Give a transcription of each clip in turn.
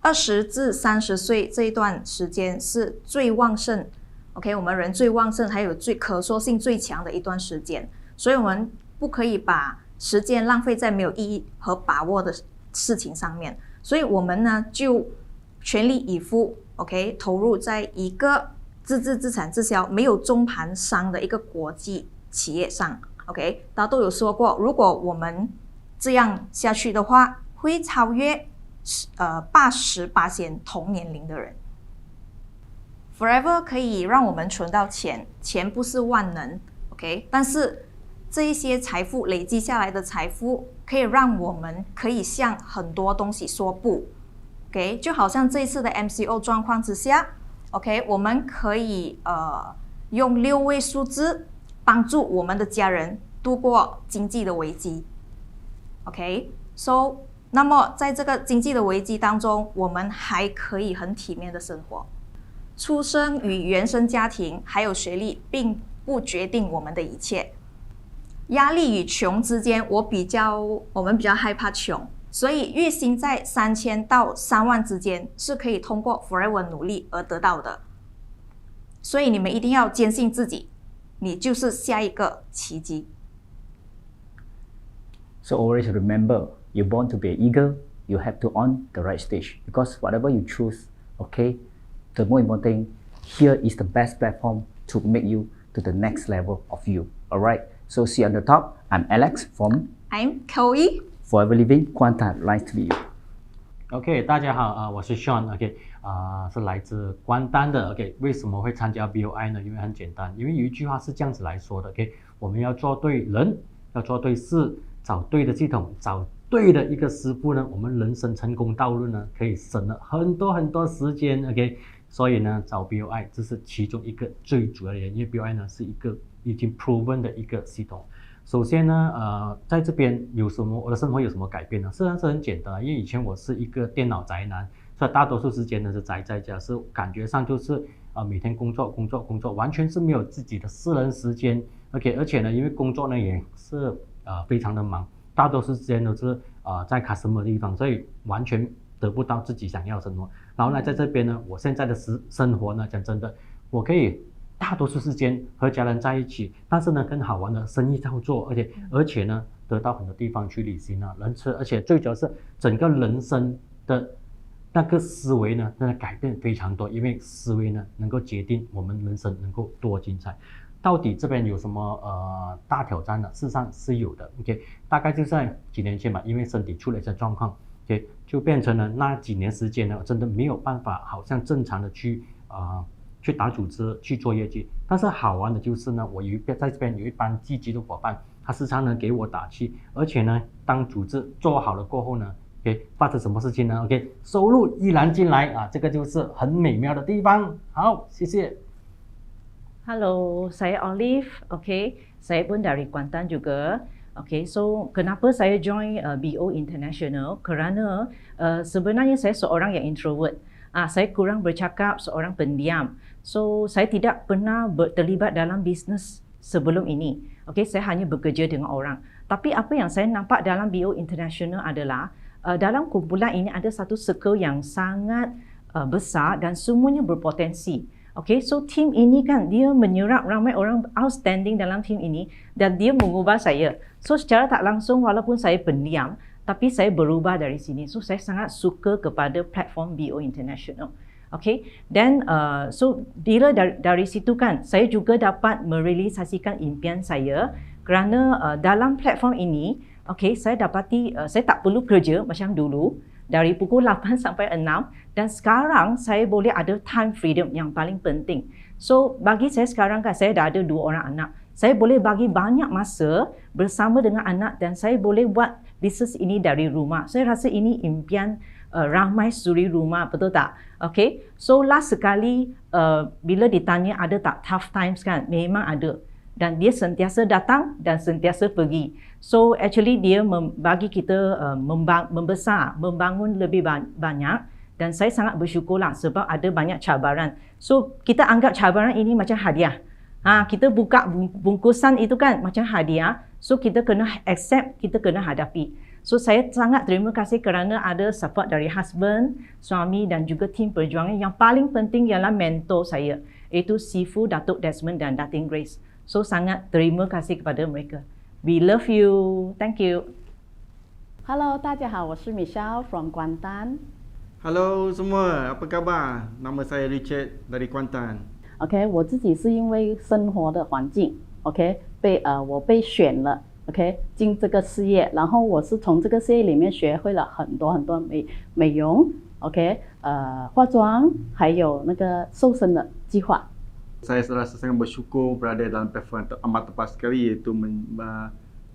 20至30岁这一段时间是最旺盛 ，OK， 我们人最旺盛，还有最可塑性最强的一段时间，所以我们不可以把时间浪费在没有意义和把握的事情上面，所以我们呢就全力以赴 ，OK， 投入在一个自制自产自销、没有中盘商的一个国际企业上 ，OK， 大家都有说过，如果我们这样下去的话，会超越88%同年龄的人。Forever 可以让我们存到钱，钱不是万能 ，OK， 但是这一些财富累积下来的财富，可以让我们可以向很多东西说不 ，OK， 就好像这一次的 MCO 状况之下 ，OK， 我们可以用6位数字帮助我们的家人度过经济的危机 ，OK，so 那么在这个经济的危机当中，我们还可以很体面的生活。出生与原生家庭还有学历并不决定我们的一切。压力与穷之间，我们比较害怕穷，所以月薪在3000到3万之间是可以通过 Forever 努力而得到的。所以你们一定要坚信自己，你就是下一个奇迹。So always remember, you born to be an eagle, you have to on the right stage because whatever you choose, okay, the more important thing, here is the best platform to make you to the next level of you. Alright, so see you on the top. I'm Alex from I'm Chloe. Forever Living Kuantan. Nice to meet you. OK， 大家好，我是 Sean，OK， 是来自关丹的 ，OK， 为什么会参加 BOI 呢？因为很简单，因为有一句话是这样子来说的 ，OK， 我们要做对人，要做对事，找对的系统，找对的一个师傅呢，我们人生成功道路呢，可以省了很多时间 ，OK， 所以呢，找 BOI 这是其中一个最主要的原因，因为 BOI 呢是一个已经 proven 的一个系统。首先呢，在这边我的生活有什么改变呢？实际上是很简单，因为以前我是一个电脑宅男，所以大多数时间呢是宅在家，是感觉上就是每天工作，完全是没有自己的私人时间。OK， 而且呢，因为工作呢也是非常的忙，大多数时间都是在 customer 的地方，所以完全得不到自己想要的生活。然后呢，在这边呢，我现在的生活呢，讲真的，我可以大多数时间和家人在一起，但是呢，更好玩的生意在做，而且呢，得到很多地方去旅行啊，而且最主要是整个人生的那个思维呢，真的改变非常多，因为思维呢，能够决定我们人生能够多精彩。到底这边有什么大挑战呢？事实上是有的 ，OK， 大概就在几年前吧，因为身体出了一些状况 ，OK， 就变成了那几年时间呢，真的没有办法，好像正常的去打组织去做业绩。但是好玩的就是呢，我在这边有一班积极的伙伴，他时常呢给我打气，而且呢，当组织做好了过后呢 ，OK， 发生什么事情呢 ？OK， 收入依然进来啊，这个就是很美妙的地方。好，谢谢。Halo, saya Olive. Okay, saya pun dari Kuantan juga. Okay, so kenapa saya join BO International? Kerana sebenarnya saya seorang yang introvert. Saya kurang bercakap, seorang pendiam. So saya tidak pernah terlibat dalam bisnes sebelum ini. Okay, saya hanya bekerja dengan orang. Tapi apa yang saya nampak dalam BO International adalah dalam kumpulan ini ada satu circle yang sangat besar dan semuanya berpotensi. Okay, so team ini kan dia menyerap ramai orang outstanding dalam team ini dan dia mengubah saya. So secara tak langsung walaupun saya pendiam, tapi saya berubah dari sini. So saya sangat suka kepada platform BO International. Okay, dan so bila dari situ kan saya juga dapat merealisasikan impian saya kerana dalam platform ini, okay, saya dapati saya tak perlu kerja macam dulu. Dari pukul 8 sampai 6 dan sekarang saya boleh ada time freedom yang paling penting. So bagi saya sekarang kan saya dah ada 2 orang anak. Saya boleh bagi banyak masa bersama dengan anak dan saya boleh buat bisnes ini dari rumah. Saya rasa ini impian ramai suri rumah, betul tak? Okay, so last sekali bila ditanya ada tak tough times kan, memang ada. Dan dia sentiasa datang dan sentiasa pergi. So actually dia bagi kita membesar, membangun lebih banyak dan saya sangat bersyukurlah sebab ada banyak cabaran. So kita anggap cabaran ini macam hadiah. Kita buka bungkusan itu kan macam hadiah. So kita kena accept, kita kena hadapi. So saya sangat terima kasih kerana ada support dari husband, suami dan juga tim perjuangan. Yang paling penting ialah mentor saya, iaitu Sifu Datuk Desmond dan Datin Grace. So sangat terima kasih kepada mereka. We love you. Thank you. Hello， 大家好，我是 Michelle from Kuantan。 Hello semua, apa khabar? Nama saya Richard dari Kuantan. OK， 我自己是因为生活的环境 ，OK， 我被选了 ，OK， 进这个事业，然后我是从这个事业里面学会了很多美容 ，OK， 化妆，还有那个瘦身的计划。 Saya rasa sangat bersyukur berada dalam platform yang amat tepat sekali, iaitu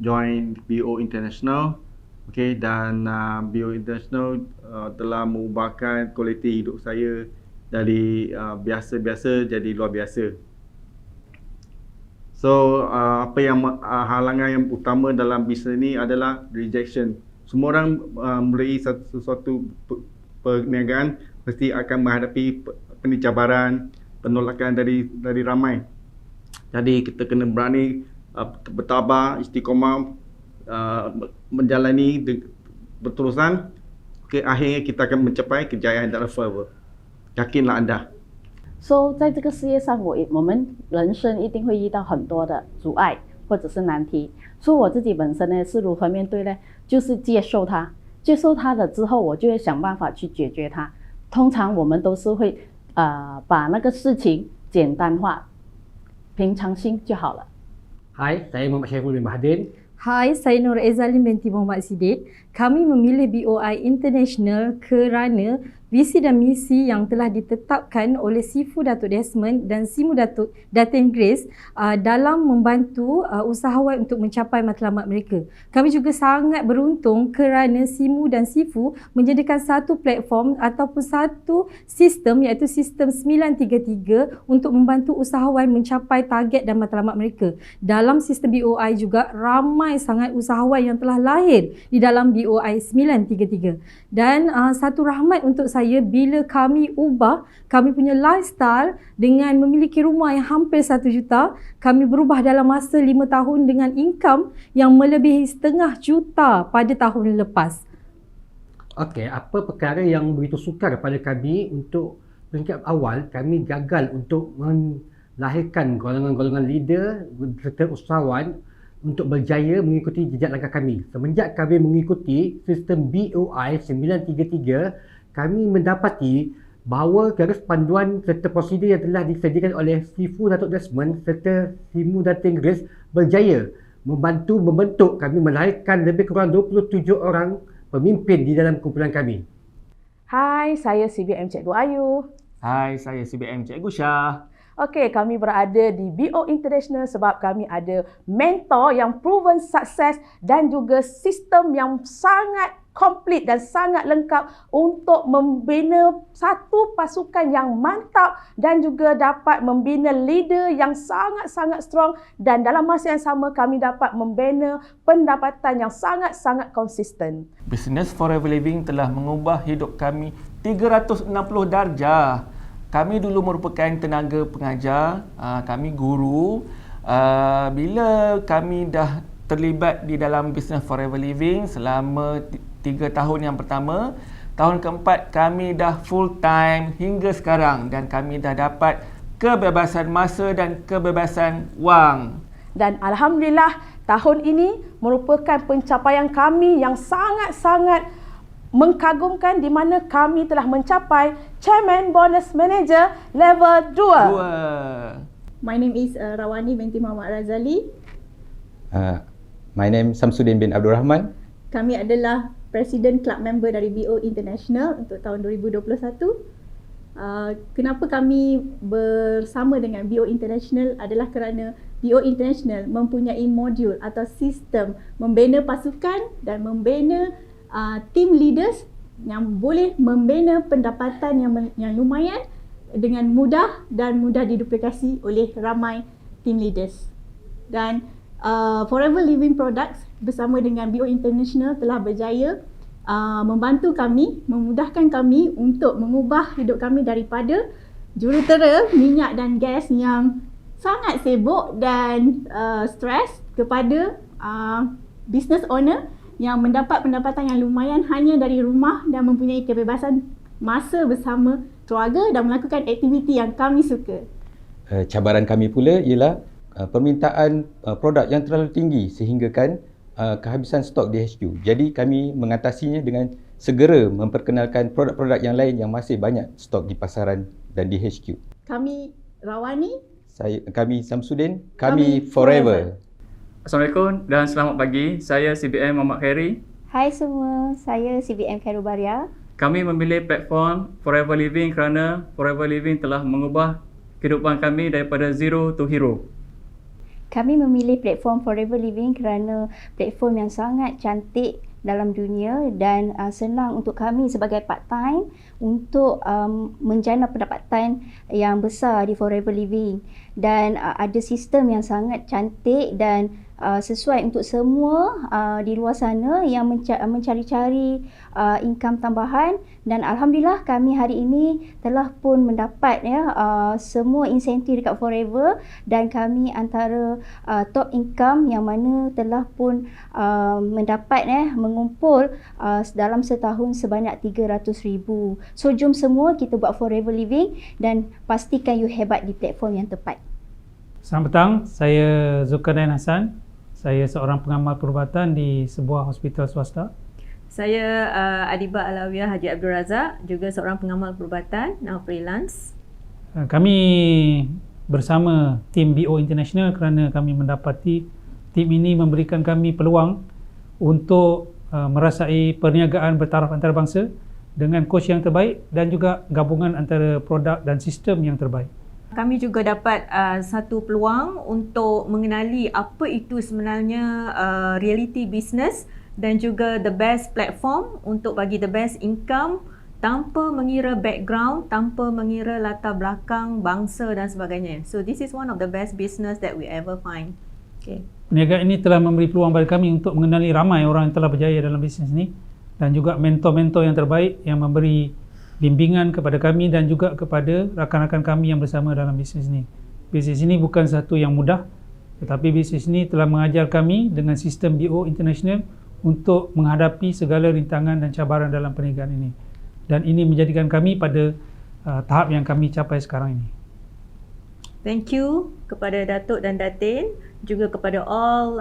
join BO International. Okay, dan BO International telah mengubahkan kualiti hidup saya dari biasa-biasa jadi luar biasa. So, apa yang halangan yang utama dalam bisnes ini adalah rejection. Semua orang mulai sesuatu perniagaan mesti akan menghadapi pencabaran, penolakan dari ramai. Jadi kita kena berani bertabah, istiqomah, menjalani berterusan. Akhirnya kita akan mencapai kejayaan dalam forever. Yakinlah anda. So， 在这个事业上，我们人生一定会遇到很多的阻碍或者是难题。所以我自己本身呢是如何面对呢？就是接受它，接受它了之后，我就会想办法去解决它。通常我们都是会把那个事情简单化，平常心就好了。 Hai, saya Muhammad Syaiful bin Bahadin. Hai, saya Nur Ezalin binti Muhammad Siddiq. Kami memilih BOI International kerana visi dan misi yang telah ditetapkan oleh Sifu Datuk Desmond dan Simu Datuk Datin Grace dalam membantu usahawan untuk mencapai matlamat mereka. Kami juga sangat beruntung kerana Simu dan Sifu menjadikan satu platform ataupun satu sistem, iaitu sistem 933 untuk membantu usahawan mencapai target dan matlamat mereka. Dalam sistem BOI juga ramai sangat usahawan yang telah lahir di dalam BOI 933. Dan satu rahmat untuk saya bila kami ubah kami punya lifestyle dengan memiliki rumah yang hampir 1 juta, kami berubah dalam masa 5 tahun dengan income yang melebihi setengah juta pada tahun lepas. Okey, apa perkara yang begitu sukar pada kami untuk peringkat awal kami gagal untuk melahirkan golongan-golongan leader serta usahawan untuk berjaya mengikuti jejak langkah kami. Semenjak kami mengikuti sistem BOI 933, kami mendapati bahawa garis panduan serta prosedur yang telah disediakan oleh Sifu Datuk Desmond serta Simu Datin Grace berjaya membantu membentuk kami melahirkan lebih kurang 27 orang pemimpin di dalam kumpulan kami. Hai, saya CBM Cikgu Ayu. Hai, saya CBM Cikgu Syah. Okey, kami berada di BO International sebab kami ada mentor yang proven sukses dan juga sistem yang sangat komplit dan sangat lengkap untuk membina satu pasukan yang mantap dan juga dapat membina leader yang sangat-sangat strong, dan dalam masa yang sama kami dapat membina pendapatan yang sangat-sangat konsisten. Business Forever Living telah mengubah hidup kami 360 darjah. Kami dulu merupakan tenaga pengajar, kami guru. Bila kami dah terlibat di dalam Business Forever Living selama 3 tahun yang pertama, tahun keempat kami dah full time hingga sekarang dan kami dah dapat kebebasan masa dan kebebasan wang. Dan alhamdulillah tahun ini merupakan pencapaian kami yang sangat-sangat mengagumkan, di mana kami telah mencapai Chairman Bonus Manager Level 2. My name is Rawani binti Muhammad Razali. My name Samsudin bin Abdul Rahman. Kami adalah Presiden Club Member dari BO International untuk tahun 2021. Kenapa kami bersama dengan BO International adalah kerana BO International mempunyai modul atau sistem membina pasukan dan membina team leaders yang boleh membina pendapatan yang lumayan dengan mudah dan mudah diduplikasi oleh ramai team leaders. Dan Forever Living Products bersama dengan BO International telah berjaya membantu kami, memudahkan kami untuk mengubah hidup kami daripada jurutera minyak dan gas yang sangat sibuk dan stres kepada business owner yang mendapat pendapatan yang lumayan hanya dari rumah dan mempunyai kebebasan masa bersama keluarga dan melakukan aktiviti yang kami suka. Cabaran kami pula ialah permintaan produk yang terlalu tinggi sehinggakan kehabisan stok di HQ. Jadi kami mengatasinya dengan segera memperkenalkan produk-produk yang lain yang masih banyak stok di pasaran dan di HQ. Kami Rawani. Kami Samsudin. Kami Forever. Assalamualaikum dan selamat pagi. Saya CBM Muhammad Khairi. Hai semua, saya CBM Khairul Baria. Kami memilih platform Forever Living kerana Forever Living telah mengubah kehidupan kami daripada zero to hero. Kami memilih platform Forever Living kerana platform yang sangat cantik dalam dunia dan senang untuk kami sebagai part-time untuk menjana pendapatan yang besar di Forever Living, dan ada sistem yang sangat cantik dan sesuai untuk semua di luar sana yang mencari-cari income tambahan, dan alhamdulillah kami hari ini telah pun mendapat semua insentif dekat Forever, dan kami antara top income yang mana telah pun mendapat mengumpul dalam setahun sebanyak 300,000. So jom semua kita buat Forever Living dan pastikan you hebat di platform yang tepat. Selamat petang, saya Zulkarnain Hassan. Saya seorang pengamal perubatan di sebuah hospital swasta. Saya Adibah Alawiyah Haji Abdul Razak, juga seorang pengamal perubatan, now freelance. Kami bersama tim BO International kerana kami mendapati tim ini memberikan kami peluang untuk merasai perniagaan bertaraf antarabangsa dengan coach yang terbaik dan juga gabungan antara produk dan sistem yang terbaik. Kami juga dapat satu peluang untuk mengenali apa itu sebenarnya reality business dan juga the best platform untuk bagi the best income tanpa mengira background, tanpa mengira latar belakang bangsa dan sebagainya. So this is one of the best business that we ever find. Okay. Perniagaan ini telah memberi peluang bagi kami untuk mengenali ramai orang yang telah berjaya dalam bisnes ini dan juga mentor-mentor yang terbaik yang memberi bimbingan kepada kami dan juga kepada rakan-rakan kami yang bersama dalam bisnes ini. Bisnes ini bukan satu yang mudah, tetapi bisnes ini telah mengajar kami dengan sistem BO International untuk menghadapi segala rintangan dan cabaran dalam perniagaan ini. Dan ini menjadikan kami pada tahap yang kami capai sekarang ini. Thank you kepada Datuk dan Datin, juga kepada all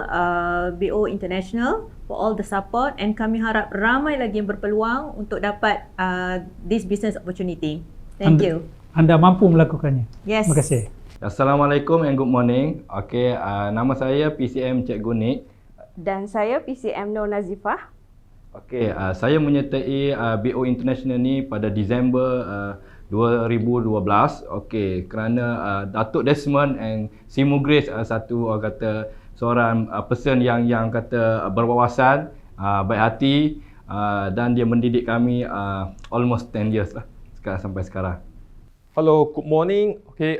BO International for all the support, and kami harap ramai lagi yang berpeluang untuk dapat this business opportunity. Thank you. Anda mampu melakukannya. Yes. Terima kasih. Assalamualaikum and good morning. Okay, nama saya PCM Cikgu Nik. Dan saya PCM Nur Nazifah. Okay, saya menyertai BO International ni pada Disember 2012. Okey, kerana Datuk Desmond and Simu Grace satu orang kata seorang person yang kata berwawasan, baik hati, dan dia mendidik kami almost 10 years lah sampai sekarang. Hello, good morning. Okay,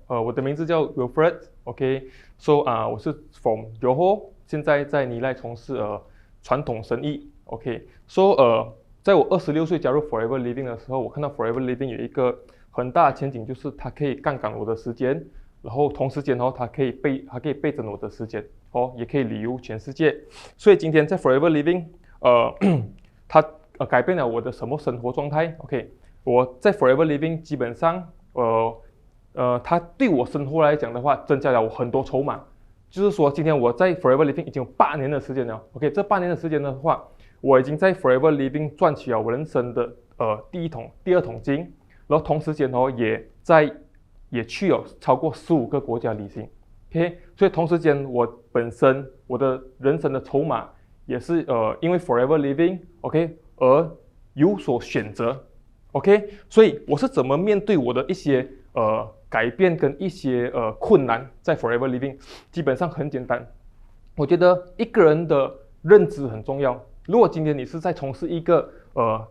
我的名字叫 Wilfred. Okay, so 我是 from Johor， 现在在尼赖从事传统生意。Okay, so 在我26岁加入 Forever Living 的时候，我看到 Forever Living 有一个很大的前景，就是它可以杠杆我的时间，然后同时间它可以倍增我的时间，也可以旅游全世界。所以今天在 Forever Living， 它改变了我的什么生活状态 ？OK， 我在 Forever Living 基本上它对我生活来讲的话，增加了我很多筹码。就是说，今天我在 Forever Living 已经有8年的时间了。OK， 这8年的时间的话，我已经在 Forever Living 赚取了我人生的第二桶金，然后同时间也去了超过15个国家旅行。OK， 所以同时间我本身我的人生的筹码也是因为 Forever Living OK 而有所选择。OK， 所以我是怎么面对我的一些改变跟一些困难，在 Forever Living 基本上很简单。我觉得一个人的认知很重要。如果今天你是在从事一个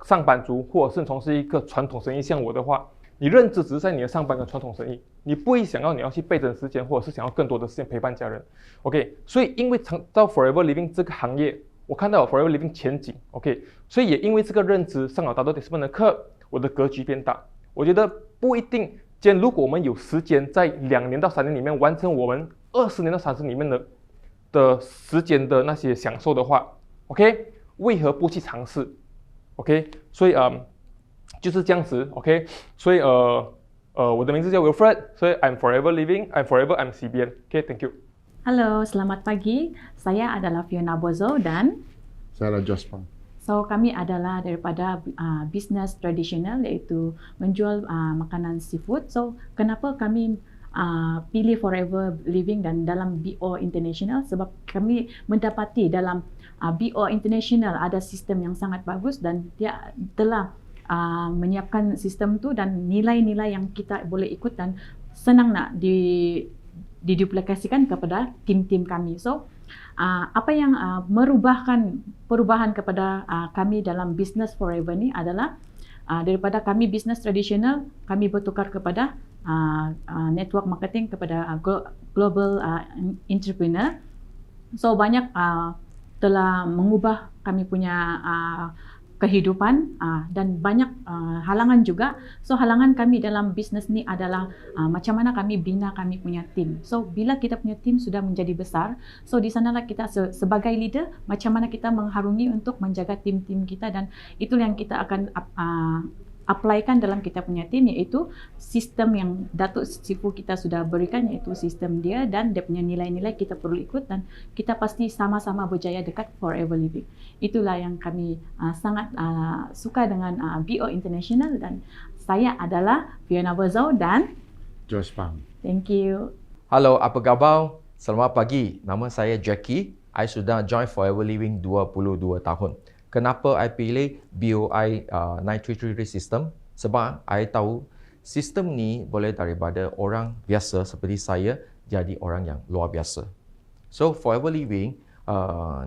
上班族，或者是从事一个传统生意，像我的话，你认知只是在你的上班跟传统生意，你不会想要你要去倍增时间，或者是想要更多的时间陪伴家人。OK， 所以因为到 Forever Living 这个行业，我看到 Forever Living 前景 ，OK， 所以也因为这个认知，上了Datuk Desmond的课，我的格局变大。我觉得不一定。今天如果我们有时间在2年到3年里面完成我们20年到30年里面的时间的那些享受的话 ，OK，为何不去尝试 ？OK， 所以就是这样子 ，OK， 所以我的名字叫 Wilfred， 所以 I'm forever living, I'm CBN。OK，thank you。 Halo, selamat pagi. Saya adalah Fiona Bozo dan saya adalah Josh Pang. So kami adalah daripada bisnes tradisional iaitu menjual makanan seafood. So kenapa kami pilih Forever Living dan dalam BO International? Sebab kami mendapati dalam BO International ada sistem yang sangat bagus dan dia telah menyiapkan sistem tu dan nilai-nilai yang kita boleh ikut dan senang nak diduplikasikan kepada tim-tim kami. So apa yang perubahan kepada kami dalam Business Forever ni adalah daripada kami bisnes tradisional, kami bertukar kepada network marketing kepada global entrepreneur. So banyak telah mengubah kami punya kehidupan dan banyak halangan juga. So halangan kami dalam bisnes ni adalah macam mana kami bina kami punya tim. So bila kita punya tim sudah menjadi besar, so di sanalah kita sebagai leader macam mana kita mengharungi untuk menjaga tim-tim kita dan itulah yang kita akan applykan dalam kita punya tim, iaitu sistem yang Datuk Sifu kita sudah berikan, iaitu sistem dia dan dia punya nilai-nilai kita perlu ikut dan kita pasti sama-sama berjaya dekat Forever Living. Itulah yang kami sangat suka dengan BO International dan saya adalah Fiona Bozo dan Josh Pang. Thank you. Halo, apa khabar? Selamat pagi. Nama saya Jackie. I sudah join Forever Living 22 tahun. Kenapa I pilih BOI 933 system? Sebab I tahu sistem ni boleh daripada orang biasa seperti saya jadi orang yang luar biasa. So Forever Living,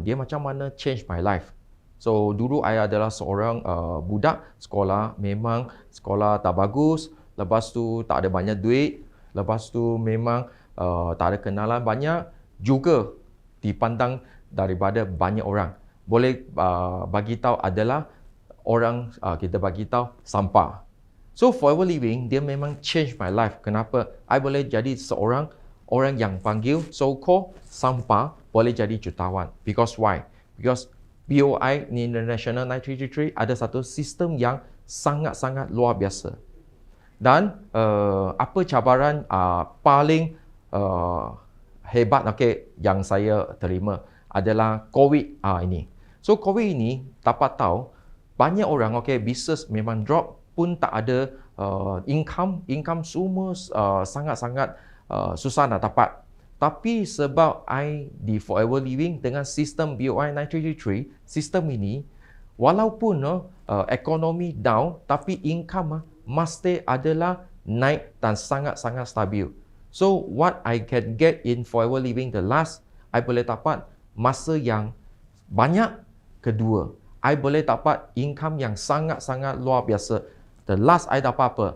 dia macam mana change my life. So dulu I adalah seorang budak sekolah, memang sekolah tak bagus, lepas tu tak ada banyak duit, lepas tu memang tak ada kenalan banyak, juga dipandang daripada banyak orang. Boleh bagi tahu adalah orang kita bagi tahu sampah. So Forever Living dia memang change my life. Kenapa? I boleh jadi seorang orang yang panggil so-called sampah boleh jadi jutawan. Because why? Because BOI International 933 ada satu sistem yang sangat-sangat luar biasa. Dan apa cabaran paling hebat yang saya terima adalah COVID ini. So COVID ini dapat tahu banyak orang bisnes memang drop pun tak ada income semua sangat-sangat susah nak dapat. Tapi sebab I di Forever Living dengan sistem BOI 933, sistem ini walaupun ekonomi down tapi income mesti adalah naik dan sangat-sangat stabil. So what I can get in Forever Living the last, I boleh dapat masa yang banyak. Kedua, I boleh dapat income yang sangat-sangat luar biasa. The last I dapat apa?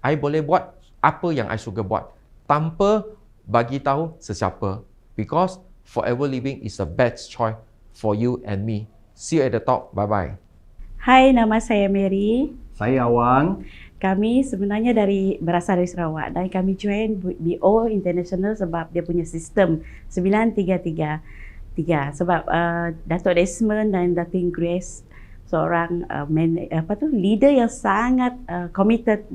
I boleh buat apa yang I suka buat tanpa bagi tahu sesiapa. Because Forever Living is the best choice for you and me. See you at the top. Bye-bye. Hai, nama saya Mary. Saya Awang. Kami sebenarnya berasal dari Sarawak dan kami join BO International sebab dia punya sistem 933. Sebab Datuk Desmond dan Datuk Grace seorang leader yang sangat committed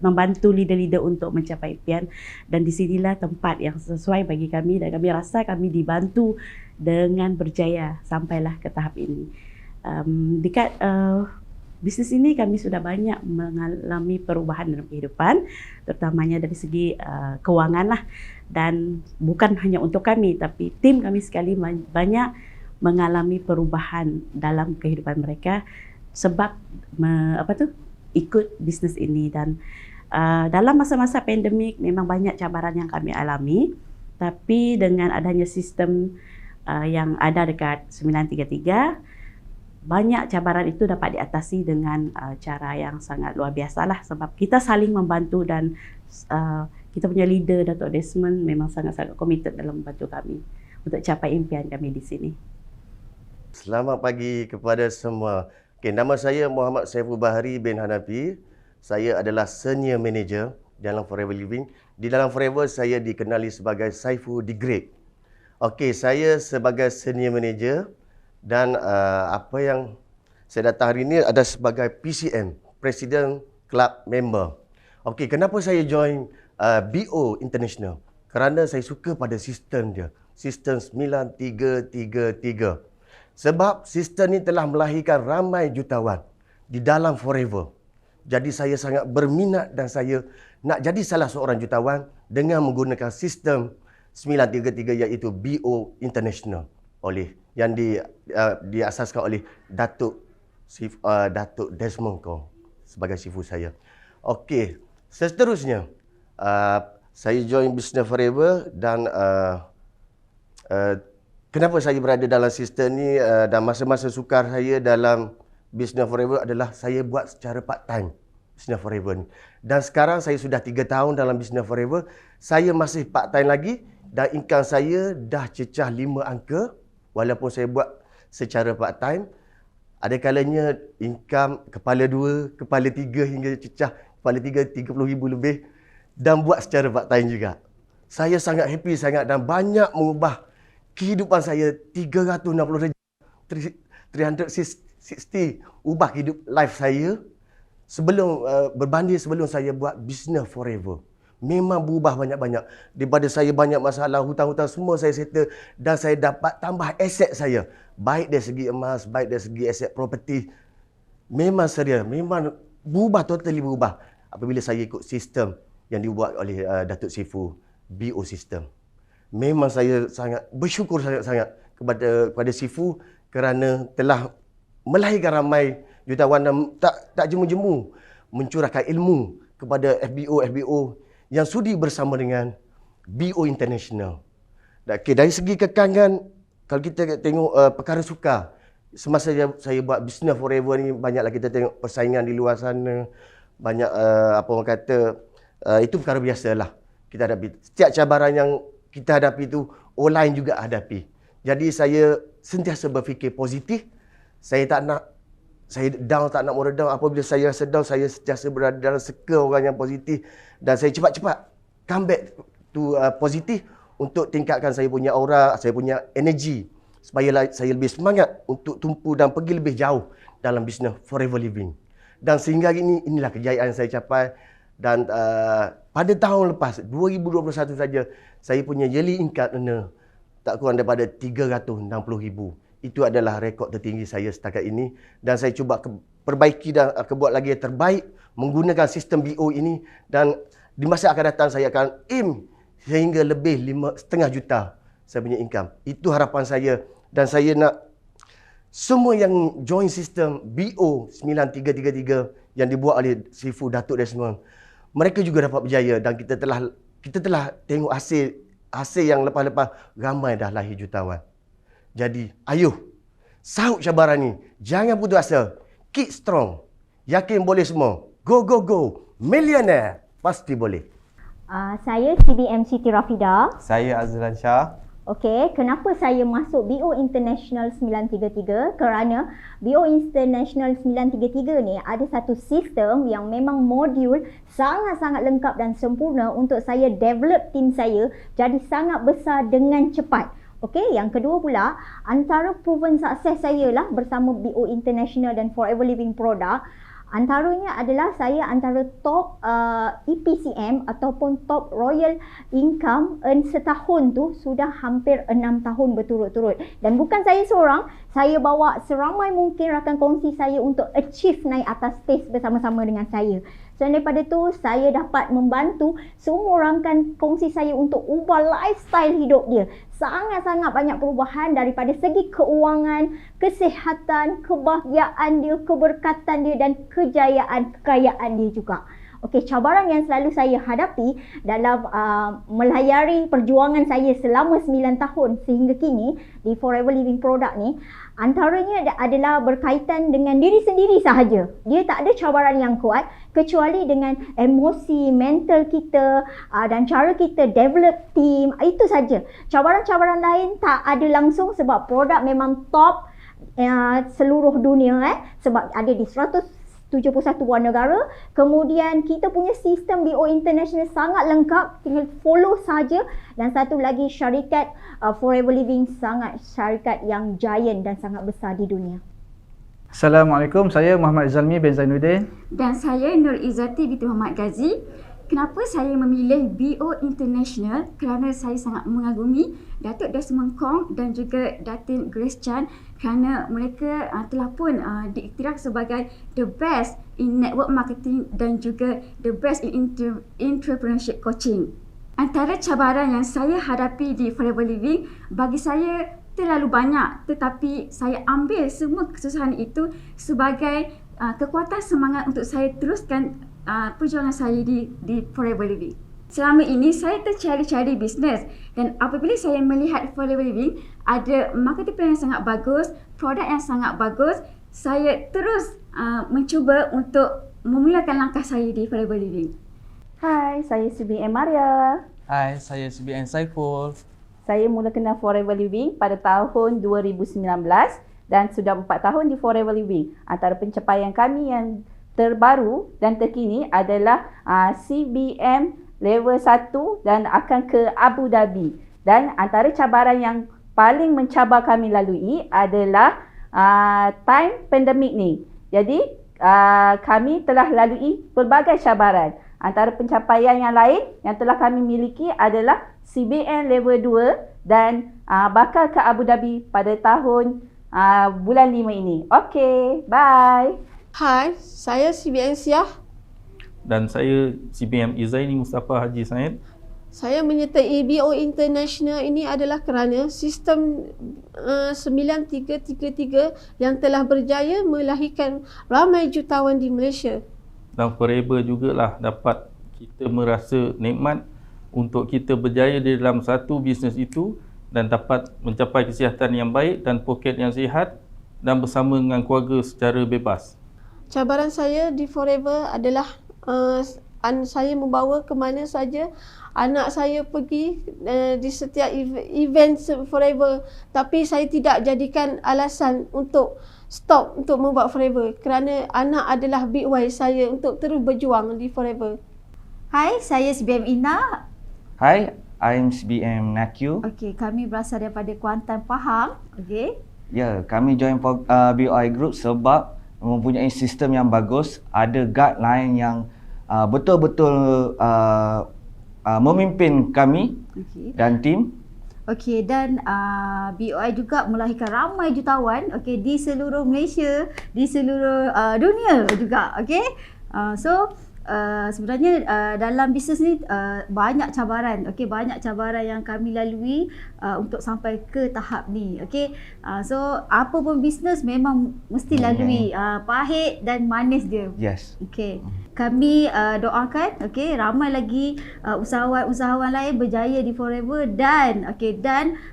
membantu leader-leader untuk mencapai impian dan di sinilah tempat yang sesuai bagi kami dan kami rasa kami dibantu dengan berjaya sampailah ke tahap ini. Dekat bisnes ini kami sudah banyak mengalami perubahan dalam kehidupan, terutamanya dari segi kewangan lah. Dan bukan hanya untuk kami, tapi tim kami sekali banyak mengalami perubahan dalam kehidupan mereka sebab ikut bisnes ini. Dan dalam masa-masa pandemik memang banyak cabaran yang kami alami, tapi dengan adanya sistem yang ada dekat 933, banyak cabaran itu dapat diatasi dengan cara yang sangat luar biasa lah sebab kita saling membantu dan kita punya leader Datuk Desmond memang sangat-sangat committed dalam membantu kami untuk capai impian kami di sini. Selamat pagi kepada semua. Okay, nama saya Muhammad Saiful Bahari bin Hanafi. Saya adalah Senior Manager dalam Forever Living. Di dalam Forever saya dikenali sebagai Saiful The Great. Okey, saya sebagai Senior Manager Dan apa yang saya datang hari ini adalah sebagai PCM, President Club Member. Okey, kenapa saya join BO International? Kerana saya suka pada sistem dia. Sistem 9333. Sebab sistem ni telah melahirkan ramai jutawan di dalam Forever. Jadi saya sangat berminat dan saya nak jadi salah seorang jutawan dengan menggunakan sistem 933 iaitu BO International yang diasaskan oleh Datuk Desmond Kong sebagai sifu saya. Okey, seterusnya saya join Business Forever dan kenapa saya berada dalam sistem ni dan masa-masa sukar saya dalam Business Forever adalah saya buat secara part time Business Forever ni. Dan sekarang saya sudah 3 tahun dalam Business Forever, saya masih part time lagi dan income saya dah cecah 5 angka walaupun saya buat secara part time. Ada kalanya income kepala 2, kepala 3 hingga cecah kepala 3 30,000 lebih dan buat secara part time juga. Saya sangat happy sangat dan banyak mengubah kehidupan saya 360 darjah, 360 ubah hidup life saya sebelum berbanding sebelum saya buat Business Forever. Memang berubah banyak-banyak. Daripada saya banyak masalah, hutang-hutang semua saya settle dan saya dapat tambah aset saya. Baik dari segi emas, baik dari segi aset property. Memang serius, memang berubah, totally berubah apabila saya ikut sistem yang dibuat oleh Datuk Sifu, BO System. Memang saya sangat bersyukur sangat-sangat kepada Sifu kerana telah melahirkan ramai jutawan dan tak jemu-jemu mencurahkan ilmu kepada FBO yang sudi bersama dengan BO International. Okay, dari segi kekangan, kalau kita tengok perkara sukar, semasa saya buat Business Forever ni, banyaklah kita tengok persaingan di luar sana, banyak apa orang kata, itu perkara biasalah kita hadapi. Setiap cabaran yang kita hadapi itu, online juga hadapi. Jadi saya sentiasa berfikir positif, saya down, tak nak more down. Apabila saya rasa down, saya sentiasa berada dalam circle orang yang positif dan saya cepat-cepat come back to positif untuk tingkatkan saya punya aura, saya punya energi supaya saya lebih semangat untuk tumpu dan pergi lebih jauh dalam Business Forever Living. Dan sehingga ini, inilah kejayaan yang saya capai dan pada tahun lepas 2021 saja saya punya yearly income earner tak kurang daripada 360,000. Itu adalah rekod tertinggi saya setakat ini dan saya cuba perbaiki dan buat lagi yang terbaik menggunakan sistem BO ini dan di masa akan datang saya akan aim sehingga lebih 5,5 juta saya punya income. Itu harapan saya dan saya nak semua yang join sistem BO 9333 yang dibuat oleh Sifu Datuk Desmond, mereka juga dapat berjaya dan kita telah tengok hasil yang lepas-lepas ramai dah lahir jutawan. Jadi, ayuh, sahut cabaran ni. Jangan putus asa. Keep strong. Yakin boleh semua. Go, go, go. Millionaire. Pasti boleh. Saya CBM Siti Rafida. Saya Azlan Shah. Okey, kenapa saya masuk BO International 933? Kerana BO International 933 ni ada satu sistem yang memang modul sangat-sangat lengkap dan sempurna untuk saya develop tim saya jadi sangat besar dengan cepat. Okey, yang kedua pula, antara proven sukses saya lah bersama BO International dan Forever Living Product, antaranya adalah saya antara top EPCM ataupun top Royal Income earn setahun tu sudah hampir 6 tahun berturut-turut. Dan bukan saya seorang, saya bawa seramai mungkin rakan kongsi saya untuk achieve naik atas stage bersama-sama dengan saya. Selain daripada tu, saya dapat membantu semua rakan kongsi saya untuk ubah lifestyle hidup dia. Sangat-sangat banyak perubahan daripada segi keuangan, kesihatan, kebahagiaan dia, keberkatan dia dan kekayaan dia juga. Okey, cabaran yang selalu saya hadapi dalam melayari perjuangan saya selama 9 tahun sehingga kini di Forever Living Product ni, antaranya adalah berkaitan dengan diri sendiri sahaja. Dia tak ada cabaran yang kuat kecuali dengan emosi, mental kita dan cara kita develop team. Itu saja. Cabaran-cabaran lain tak ada langsung sebab produk memang top seluruh dunia sebab ada di 100 71 buah negara. Kemudian kita punya sistem BO International sangat lengkap, tinggal follow saja. Dan satu lagi syarikat Forever Living sangat syarikat yang giant dan sangat besar di dunia. Assalamualaikum, saya Muhammad Zalmi bin Zainuddin. Dan saya Nur Izzati binti Muhammad Ghazi. Kenapa saya memilih BO International? Kerana saya sangat mengagumi Datuk Desmond Kong dan juga Datin Grace Chan kerana mereka telah pun diiktiraf sebagai the best in network marketing dan juga the best in entrepreneurship coaching. Antara cabaran yang saya hadapi di Forever Living, bagi saya terlalu banyak, tetapi saya ambil semua kesusahan itu sebagai kekuatan semangat untuk saya teruskan perjuangan saya di Forever Living. Selama ini saya tercari-cari bisnes dan apabila saya melihat Forever Living ada marketing plan yang sangat bagus, produk yang sangat bagus, saya terus mencuba untuk memulakan langkah saya di Forever Living. Hai, saya CBN Maria. Hai, saya CBN Saiful. Saya mula kenal Forever Living pada tahun 2019 dan sudah 4 tahun di Forever Living. Antara pencapaian kami yang terbaru dan terkini adalah CBM level 1 dan akan ke Abu Dhabi. Dan antara cabaran yang paling mencabar kami lalui adalah time pandemik ni. Jadi kami telah lalui pelbagai cabaran. Antara pencapaian yang lain yang telah kami miliki adalah CBN level 2 dan bakal ke Abu Dhabi pada tahun bulan 5 ini. Okey, bye. Hai, saya CBN Siah. Dan saya CBM Izaini Mustafa Haji Said. Saya menyertai BO International ini adalah kerana sistem 9333 yang telah berjaya melahirkan ramai jutawan di Malaysia. Dan Forever jugalah dapat kita merasa nikmat untuk kita berjaya di dalam satu bisnes itu dan dapat mencapai kesihatan yang baik dan poket yang sihat dan bersama dengan keluarga secara bebas. Cabaran saya di Forever adalah saya membawa ke mana saja anak saya pergi di setiap event Forever, tapi saya tidak jadikan alasan untuk stop untuk membuat Forever kerana anak adalah big why saya untuk terus berjuang di Forever. Hai, saya CBM Ina. Hi, I'm CBM Nakyu. Okey, kami berasal daripada Kuantan, Pahang. Okey. Ya, kami join BOI Group sebab mempunyai sistem yang bagus, ada guideline yang betul-betul memimpin kami dan tim. Okey, dan BOI juga melahirkan ramai jutawan di seluruh Malaysia, di seluruh dunia juga. Okey. Sebenarnya dalam bisnes ni banyak cabaran, banyak cabaran yang kami lalui untuk sampai ke tahap ni. Apa pun bisnes memang mesti lalui pahit dan manis dia. Yes. Kami doakan ramai lagi usahawan-usahawan lain berjaya di Forever dan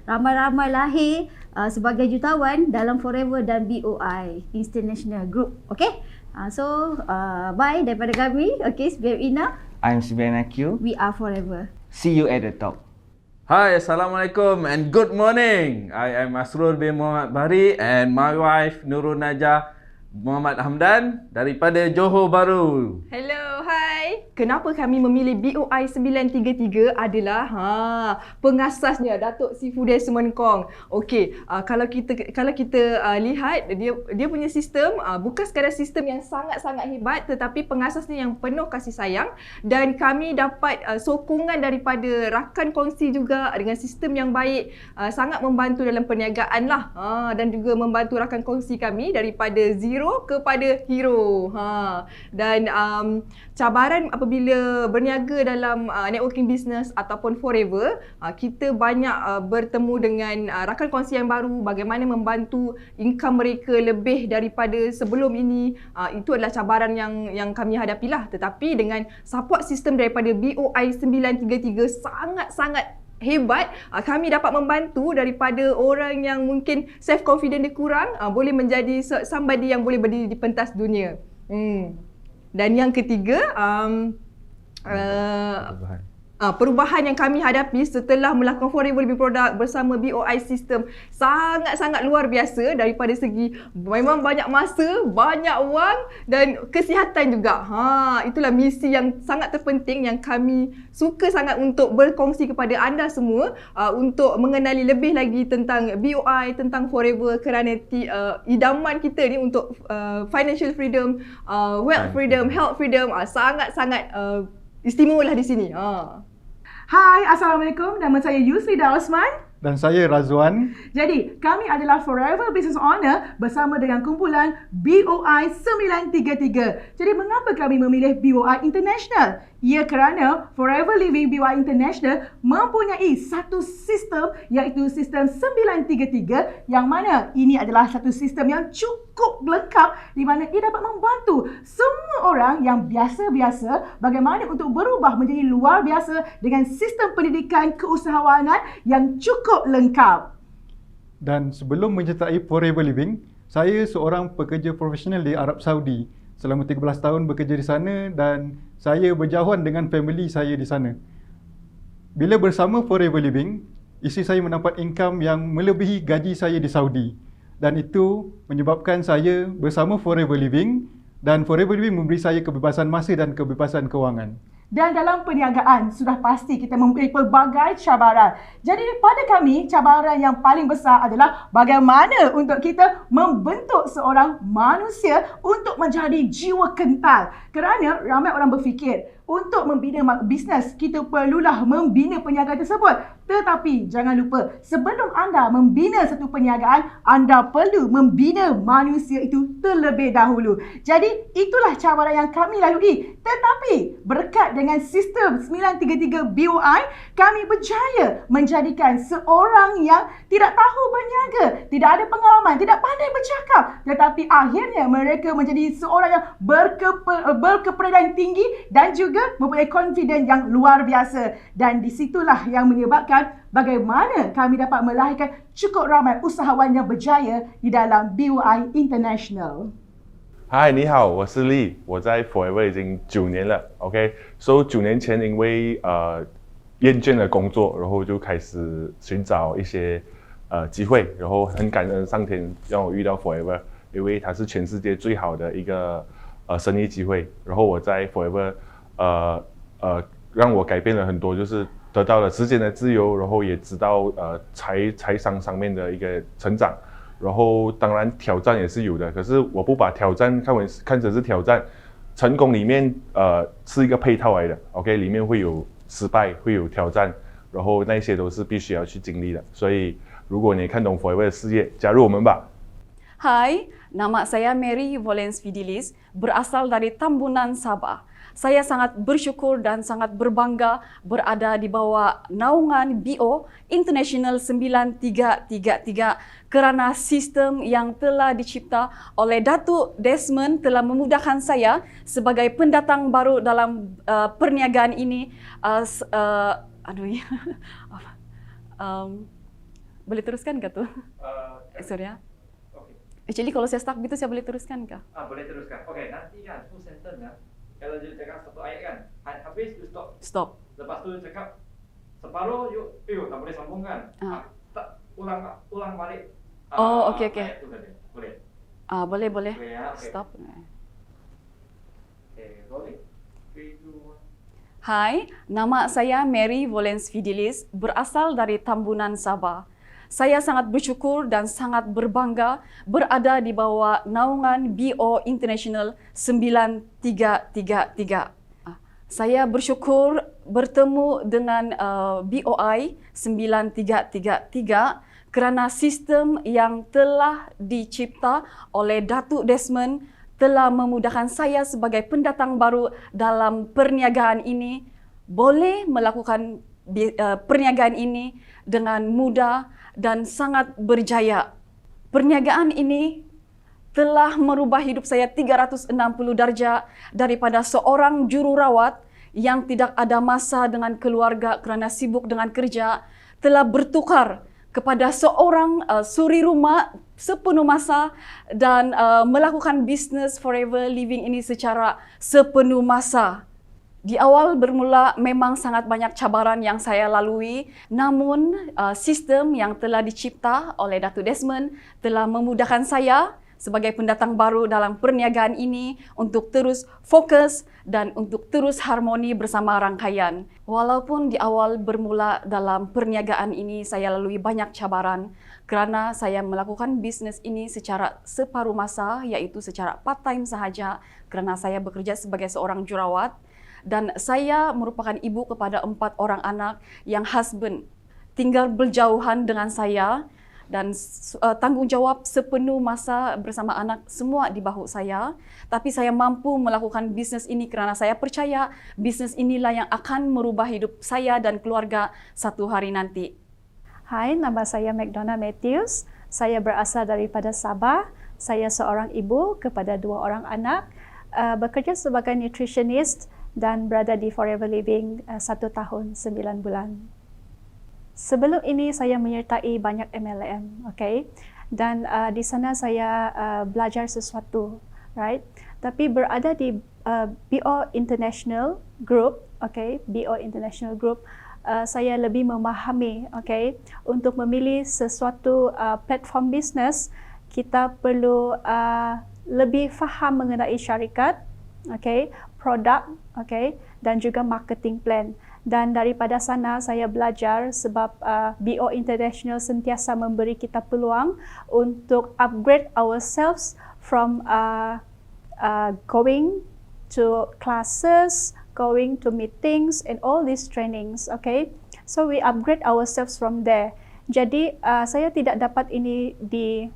ramai-ramai lahir sebagai jutawan dalam Forever dan BOI International Group. Bye daripada kami. CBM Ina. I'm CBM Nakyu. We are Forever. See you at the top. Hi, Assalamualaikum and good morning. I am Masrul bin Muhammad Bahri and my wife Nurul Najah Muhammad Hamdan daripada Johor Bahru. Hello, hi. Kenapa kami memilih BOI 933 adalah pengasasnya Datuk Sifu Desmond Kong. Okey, kalau kita lihat dia punya sistem bukan sekadar sistem yang sangat-sangat hebat tetapi pengasasnya yang penuh kasih sayang dan kami dapat sokongan daripada rakan kongsi juga dengan sistem yang baik, sangat membantu dalam perniagaan lah dan juga membantu rakan kongsi kami daripada zero kepada hero. Dan cabaran apabila berniaga dalam networking business ataupun Forever, kita banyak bertemu dengan rakan kongsi yang baru, bagaimana membantu income mereka lebih daripada sebelum ini. Itu adalah cabaran yang kami hadapilah. Tetapi dengan support sistem daripada BOI 933 sangat-sangat hebat, kami dapat membantu daripada orang yang mungkin self confident dia kurang boleh menjadi somebody yang boleh berdiri di pentas dunia. Dan yang ketiga perubahan yang kami hadapi setelah melakukan Forever Living product bersama BOI System sangat-sangat luar biasa daripada segi memang banyak masa, banyak wang dan kesihatan juga. Itulah misi yang sangat terpenting yang kami suka sangat untuk berkongsi kepada anda semua untuk mengenali lebih lagi tentang BOI, tentang Forever kerana idaman kita ni untuk financial freedom, wealth freedom, health freedom sangat-sangat istimewa lah di sini. Hai, Assalamualaikum. Nama saya Yusrida Osman. Dan saya Razwan. Jadi, kami adalah Forever Business Owner bersama dengan kumpulan BOI 933. Jadi, mengapa kami memilih BOI International? Ya, kerana Forever Living BOI International mempunyai satu sistem iaitu sistem 933 yang mana ini adalah satu sistem yang cukup lengkap di mana ia dapat membantu semua orang yang biasa-biasa bagaimana untuk berubah menjadi luar biasa dengan sistem pendidikan keusahawanan yang cukup lengkap. Dan sebelum menyertai Forever Living, saya seorang pekerja profesional di Arab Saudi. Selama 13 tahun bekerja di sana dan saya berjauhan dengan family saya di sana. Bila bersama Forever Living, isteri saya mendapat income yang melebihi gaji saya di Saudi. Dan itu menyebabkan saya bersama Forever Living dan Forever Living memberi saya kebebasan masa dan kebebasan kewangan. Dan dalam perniagaan, sudah pasti kita mempunyai pelbagai cabaran. Jadi pada kami, cabaran yang paling besar adalah bagaimana untuk kita membentuk seorang manusia untuk menjadi jiwa kental. Kerana ramai orang berfikir, untuk membina bisnes, kita perlulah membina perniagaan tersebut. Tetapi jangan lupa, sebelum anda membina satu perniagaan, anda perlu membina manusia itu terlebih dahulu. Jadi itulah cabaran yang kami lalui. Tetapi berkat dengan sistem 933 BOI, kami berjaya menjadikan seorang yang tidak tahu berniaga, tidak ada pengalaman, tidak pandai bercakap, tetapi akhirnya mereka menjadi seorang yang berkeperadaan tinggi dan juga mempunyai confidence yang luar biasa. Dan disitulah yang menyebabkan bagaimana kami dapat melahirkan cukup ramai usahawan yang berjaya di dalam BOI International. 嗨，你好，我是Lee，我在 Forever 已经9年了。OK，so 9年前因为厌倦了工作，然后就开始寻找一些机会，然后很感恩上天让我遇到 Forever， 因为它是全世界最好的一个生意机会。然后我在 Forever 让我改变了很多，就是得到了时间的自由，然后也知道财商上面的一个成长。然后当然挑战也是有的，可是我不把挑战看成是挑战，成功里面是一个配套来的 ，OK， 里面会有失败，会有挑战，然后那些都是必须要去经历的。所以如果你看懂 Forever 的事业，加入我们吧。Hai, nama saya Mary Volens Fidelis, berasal dari Tambunan, Sabah. Saya sangat bersyukur dan sangat berbangga berada di bawah naungan BO International 9333 kerana sistem yang telah dicipta oleh Datuk Desmond telah memudahkan saya sebagai pendatang baru dalam perniagaan ini. Boleh teruskan ke tu? Sorry ya. Actually kalau saya stuck gitu saya boleh teruskan ke? Boleh teruskan. Okey, nanti kan full sentence kan. Kalau dia cakap satu ayat kan, habis tu stop. Stop. Lepas tu dia cakap separuh tak boleh sambung kan? Tak ulang balik. Okey. Ayat tu tadi. Boleh. Boleh. Boleh ya. Okay. Stop. Rolling. 3, 2, 1. Hai, nama saya Mary Volens Fidelis, berasal dari Tambunan, Sabah. Saya sangat bersyukur dan sangat berbangga berada di bawah naungan BO International 9333. Saya bersyukur bertemu dengan BOI 9333 kerana sistem yang telah dicipta oleh Datuk Desmond telah memudahkan saya sebagai pendatang baru dalam perniagaan ini boleh melakukan perniagaan ini dengan mudah dan sangat berjaya. Perniagaan ini telah merubah hidup saya 360 darjah daripada seorang jururawat yang tidak ada masa dengan keluarga kerana sibuk dengan kerja, telah bertukar kepada seorang suri rumah sepenuh masa dan melakukan bisnes Forever Living ini secara sepenuh masa. Di awal bermula memang sangat banyak cabaran yang saya lalui, namun sistem yang telah dicipta oleh Datuk Desmond telah memudahkan saya sebagai pendatang baru dalam perniagaan ini untuk terus fokus dan untuk terus harmoni bersama rangkaian. Walaupun di awal bermula dalam perniagaan ini saya lalui banyak cabaran kerana saya melakukan bisnes ini secara separuh masa, iaitu secara part-time sahaja kerana saya bekerja sebagai seorang jurawat. Dan saya merupakan ibu kepada 4 orang anak yang husband tinggal berjauhan dengan saya dan tanggungjawab sepenuh masa bersama anak semua di bahu saya. Tapi saya mampu melakukan bisnes ini kerana saya percaya bisnes inilah yang akan merubah hidup saya dan keluarga satu hari nanti. Hai, nama saya McDona Matthews. Saya berasal daripada Sabah. Saya seorang ibu kepada 2 orang anak, bekerja sebagai nutritionist dan berada di Forever Living 1 tahun 9 bulan. Sebelum ini saya menyertai banyak MLM, okay? Dan di sana saya belajar sesuatu, right? Tapi berada di BO International Group, okay? BO International Group, saya lebih memahami, okay? Untuk memilih sesuatu platform bisnes, kita perlu lebih faham mengenai syarikat, okay? Produk, okay, dan juga marketing plan. Dan daripada sana saya belajar sebab BO International sentiasa memberi kita peluang untuk upgrade ourselves from going to classes, going to meetings and all these trainings, okay. So we upgrade ourselves from there. Jadi saya tidak dapat ini di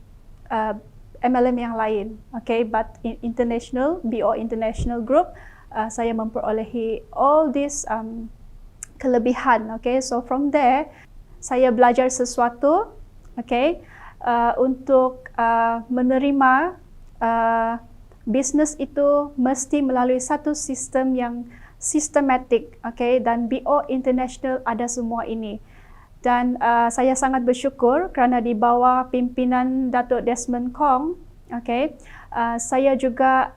MLM yang lain, okay, but in international, BO International Group, saya memperolehi all these kelebihan, okay. So from there, saya belajar sesuatu, okay, untuk menerima bisnes itu mesti melalui satu sistem yang sistematik, okay, dan BO International ada semua ini. Dan saya sangat bersyukur kerana di bawah pimpinan Datuk Desmond Kong, okay, saya juga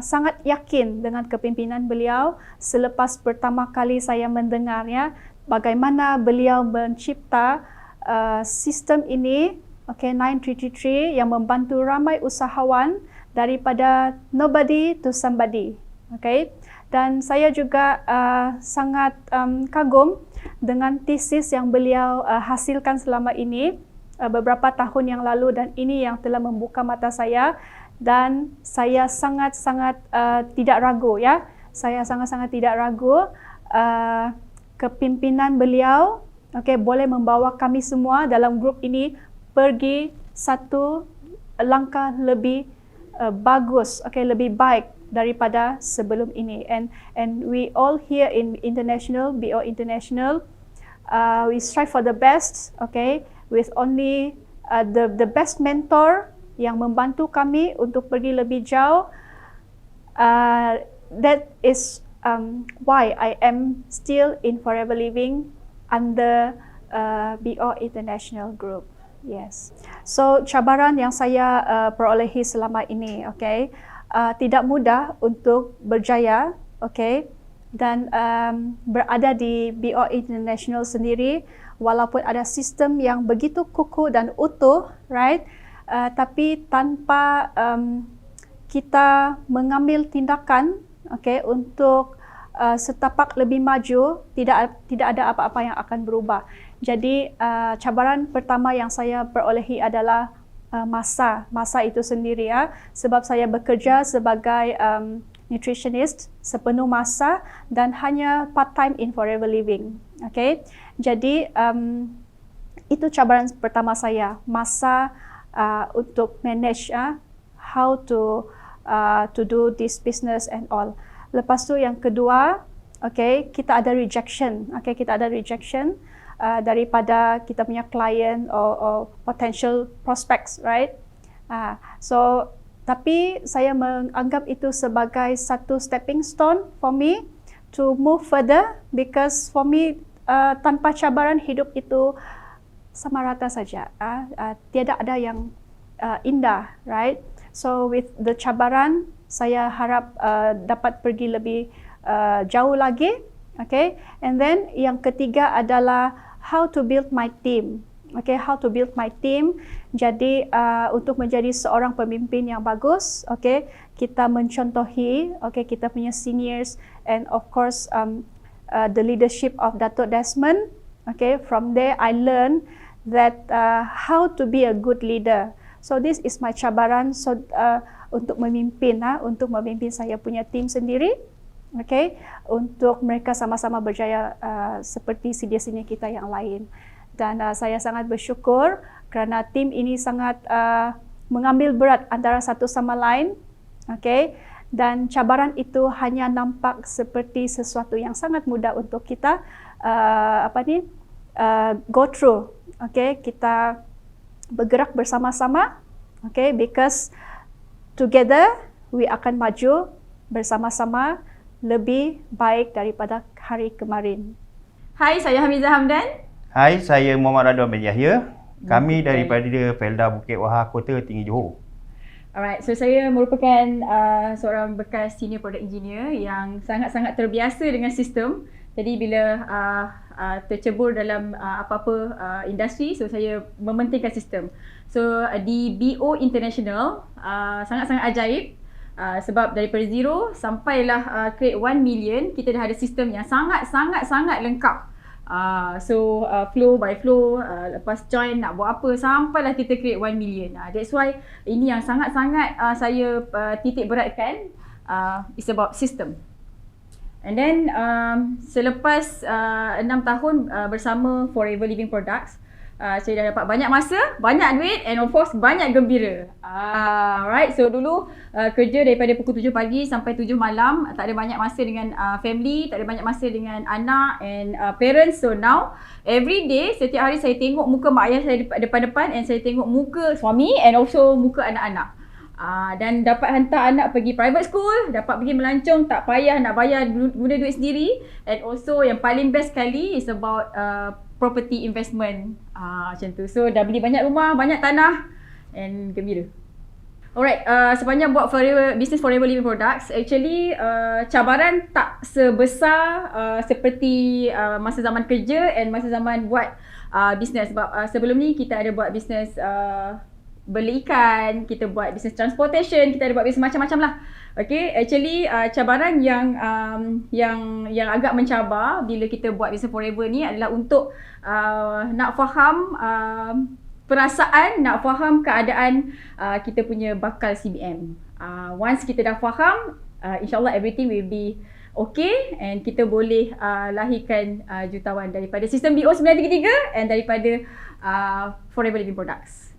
sangat yakin dengan kepimpinan beliau selepas pertama kali saya mendengarnya bagaimana beliau mencipta sistem ini, okay, 9333 yang membantu ramai usahawan daripada nobody to somebody, okay. Dan saya juga sangat kagum dengan tesis yang beliau hasilkan selama ini beberapa tahun yang lalu, dan ini yang telah membuka mata saya dan saya sangat-sangat tidak ragu, ya. Saya sangat-sangat tidak ragu kepimpinan beliau, okay, boleh membawa kami semua dalam grup ini pergi satu langkah lebih bagus, okay, lebih baik daripada sebelum ini. And we all here in international, BO International, we strive for the best, okay, with only the best mentor yang membantu kami untuk pergi lebih jauh. That is why I am still in Forever Living under BO International Group. Yes. So cabaran yang saya perolehi selama ini, okay, tidak mudah untuk berjaya, okay, dan berada di BO International sendiri walaupun ada sistem yang begitu kukuh dan utuh, right, tapi tanpa kita mengambil tindakan, okay, untuk setapak lebih maju, tidak ada apa-apa yang akan berubah. Jadi cabaran pertama yang saya perolehi adalah masa itu sendiri, ya, sebab saya bekerja sebagai nutritionist sepenuh masa dan hanya part time in Forever Living, okay. Jadi itu cabaran pertama saya, masa untuk manage how to do this business and all. Lepas tu yang kedua, okay, kita ada rejection, okay, kita ada rejection daripada kita punya client or potential prospects, right? So tapi saya menganggap itu sebagai satu stepping stone for me to move further, because for me tanpa cabaran hidup itu sama rata saja, tiada ada yang indah, right? So with the cabaran, saya harap dapat pergi lebih jauh lagi. Okay, and then yang ketiga adalah how to build my team. Okay, how to build my team. Jadi untuk menjadi seorang pemimpin yang bagus, okay, kita mencontohi, okay, kita punya seniors and of course the leadership of Datuk Desmond. Okay, from there I learned that how to be a good leader. So this is my cabaran untuk memimpin, untuk memimpin saya punya tim sendiri. Okay, untuk mereka sama-sama berjaya seperti senior-senior kita yang lain. Dan saya sangat bersyukur kerana tim ini sangat mengambil berat antara satu sama lain. Okay, dan cabaran itu hanya nampak seperti sesuatu yang sangat mudah untuk kita go through. Okay, kita bergerak bersama-sama. Okay, because together we akan maju bersama-sama lebih baik daripada hari kemarin. Hai, saya Hamizah Hamdan. Hai, saya Muhammad Radwan bin Yahya. Kami daripada Felda Bukit Wahar, Kota Tinggi Johor. Alright, so saya merupakan seorang bekas senior product engineer yang sangat-sangat terbiasa dengan sistem. Jadi bila tercebur dalam apa-apa industri, so saya mementingkan sistem. So di BO International sangat-sangat ajaib. Sebab daripada zero sampailah create 1 million, kita dah ada sistem yang sangat-sangat lengkap. Flow by flow, lepas join nak buat apa sampailah kita create 1 million. That's why ini yang sangat-sangat saya titik beratkan, it's about system. And then selepas 6 tahun bersama Forever Living Products, saya dah dapat banyak masa, banyak duit and of course banyak gembira. Right, so dulu kerja daripada pukul 7 pagi sampai 7 malam, tak ada banyak masa dengan family, tak ada banyak masa dengan anak and parents. So now every day, setiap hari saya tengok muka mak ayah saya depan-depan and saya tengok muka suami and also muka anak-anak. Dan dapat hantar anak pergi private school, dapat pergi melancong, tak payah nak bayar guna duit sendiri. And also yang paling best sekali is about property investment, macam tu. So dah beli banyak rumah, banyak tanah and gembira. Alright, sepanjang buat business Forever Living Products, actually cabaran tak sebesar seperti masa zaman kerja and masa zaman buat business. Sebab sebelum ni kita ada buat business beli ikan, kita buat business transportation, kita ada buat business macam-macam lah. Okay, actually cabaran yang agak mencabar bila kita buat business Forever ni adalah untuk nak faham perasaan, nak faham keadaan kita punya bakal CBM. Once kita dah faham, insyaAllah everything will be okay and kita boleh lahirkan jutawan daripada sistem BO 933 and daripada Forever Living Products.